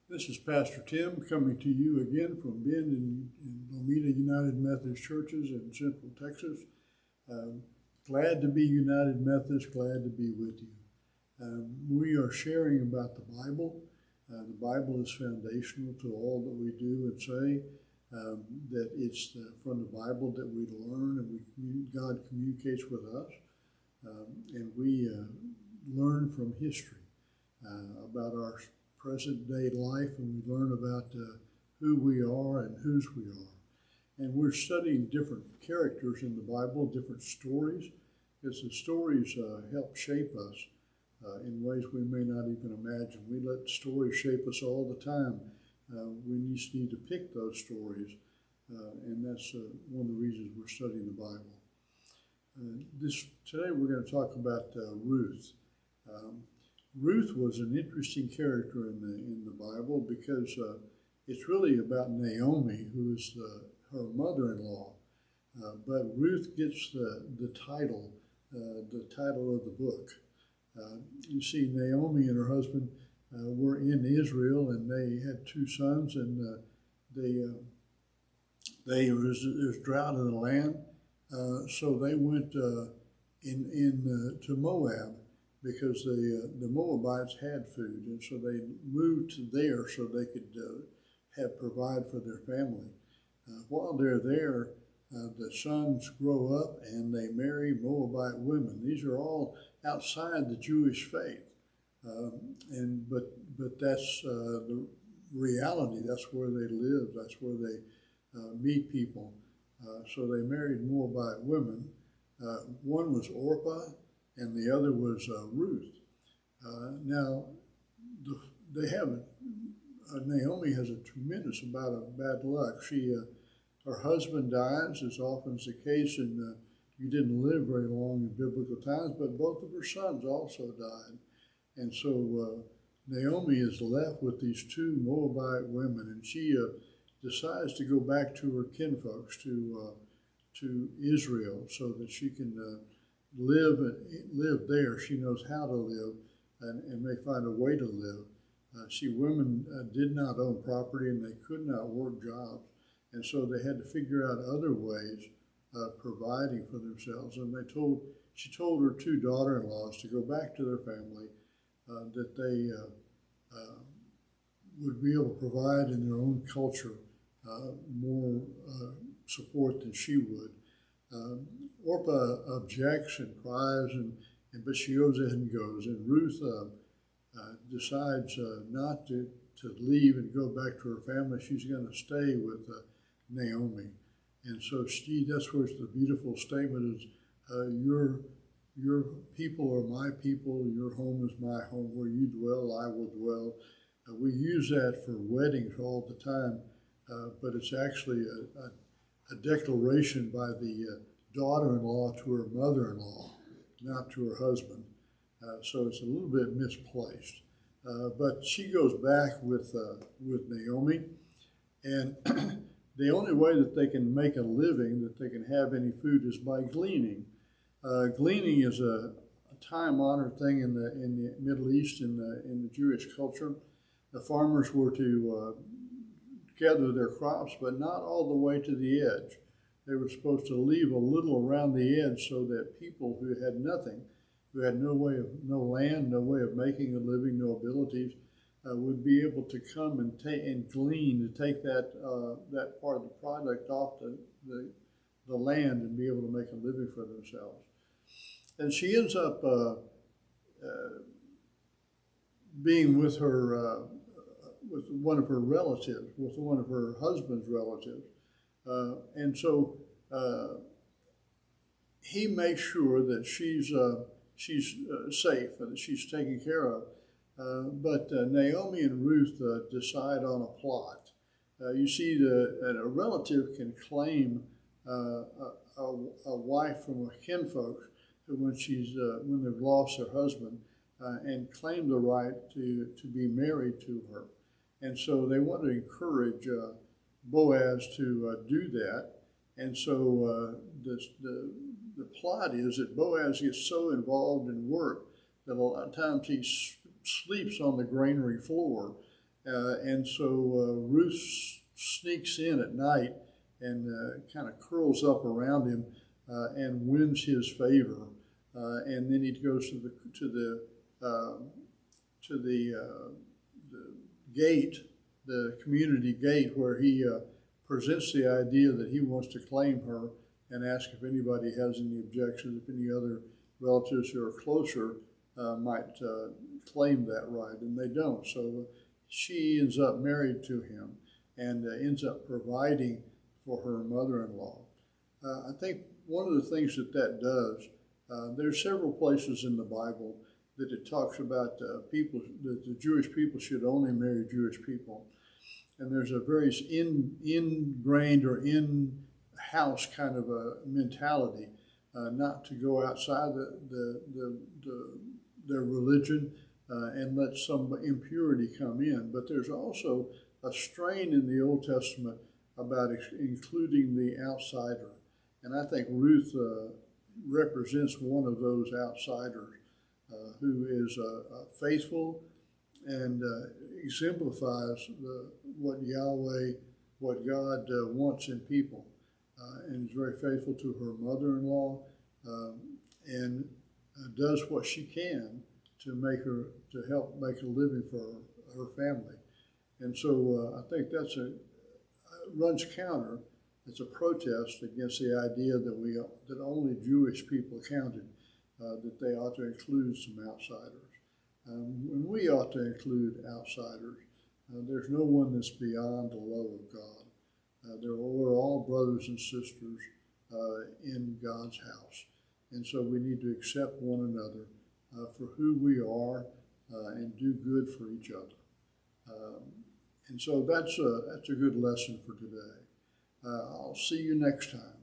This is Pastor Tim coming to you again from Bend in Lomita United Methodist Churches in Central Texas. Glad to be United Methodist, glad to be with you. We are sharing about the Bible. The Bible is foundational to all that we do and say. That it's from the Bible that we learn and God communicates with us. And we learn from history about our present day life, and we learn about who we are and whose we are. And we're studying different characters in the Bible, different stories, because the stories help shape us in ways we may not even imagine. We let stories shape us all the time. We just need to pick those stories, and that's one of the reasons we're studying the Bible. Today we're going to talk about Ruth. Ruth was an interesting character in the Bible because it's really about Naomi, who is her mother-in-law. But Ruth gets the title of the book. You see, Naomi and her husband were in Israel, and they had two sons, and there was drought in the land, so they went to Moab, because the Moabites had food, and so they moved to there so they could provide for their family. While they're there, the sons grow up and they marry Moabite women. These are all outside the Jewish faith, but that's the reality. That's where they live. That's where they meet people. So they married Moabite women. One was Orpah, and the other was Ruth. Now, Naomi has a tremendous amount of bad luck. Her husband dies, as often is the case, and you didn't live very long in biblical times, but both of her sons also died. And so Naomi is left with these two Moabite women, and she decides to go back to her kinfolks, to Israel, so that she can live there. She knows how to live and may find a way to live. Women did not own property, and they could not work jobs. And so they had to figure out other ways of providing for themselves. And she told her two daughter-in-laws to go back to their family, that they would be able to provide in their own culture more support than she would. Orpah objects and cries, but she goes ahead and goes. And Ruth decides not to leave and go back to her family. She's going to stay with Naomi. And so that's where the beautiful statement is, your people are my people, your home is my home, where you dwell, I will dwell. We use that for weddings all the time, but it's actually a declaration by the daughter-in-law to her mother-in-law, not to her husband. So it's a little bit misplaced. But she goes back with Naomi, and the only way that they can make a living, that they can have any food, is by gleaning. Gleaning is a time-honored thing in the Middle East, in the Jewish culture. The farmers were to gather their crops, but not all the way to the edge. They were supposed to leave a little around the edge so that people who had nothing, who had no land, no way of making a living, no abilities, would be able to come and glean, to take that part of the product off the land and be able to make a living for themselves. And she ends up being with with one of her relatives, with one of her husband's relatives. And so he makes sure that she's safe and that she's taken care of. But Naomi and Ruth decide on a plot. You see, a relative can claim a wife from a kinfolk when they've lost their husband, and claim the right to be married to her. And so they want to encourage Boaz to do that. And so the plot is that Boaz gets so involved in work that a lot of times he sleeps on the granary floor And so Ruth sneaks in at night and kind of curls up around him and wins his favor. And then he goes to the gate, the community gate, where he presents the idea that he wants to claim her and ask if anybody has any objections, if any other relatives who are closer might claim that right, and they don't. So she ends up married to him and ends up providing for her mother-in-law. I think one of the things that does, there's several places in the Bible that it talks about people, that the Jewish people should only marry Jewish people. And there's a very ingrained or in-house kind of a mentality, not to go outside their religion and let some impurity come in. But there's also a strain in the Old Testament about including the outsider. And I think Ruth represents one of those outsiders who is faithful and exemplifies what Yahweh, what God wants in people, and is very faithful to her mother-in-law, and does what she can to help make a living for her family. And so I think that's runs counter. It's a protest against the idea that only Jewish people counted, that they ought to include some outsiders. And we ought to include outsiders. There's no one that's beyond the love of God. We're all brothers and sisters in God's house. And so we need to accept one another for who we are and do good for each other. And so that's a good lesson for today. I'll see you next time.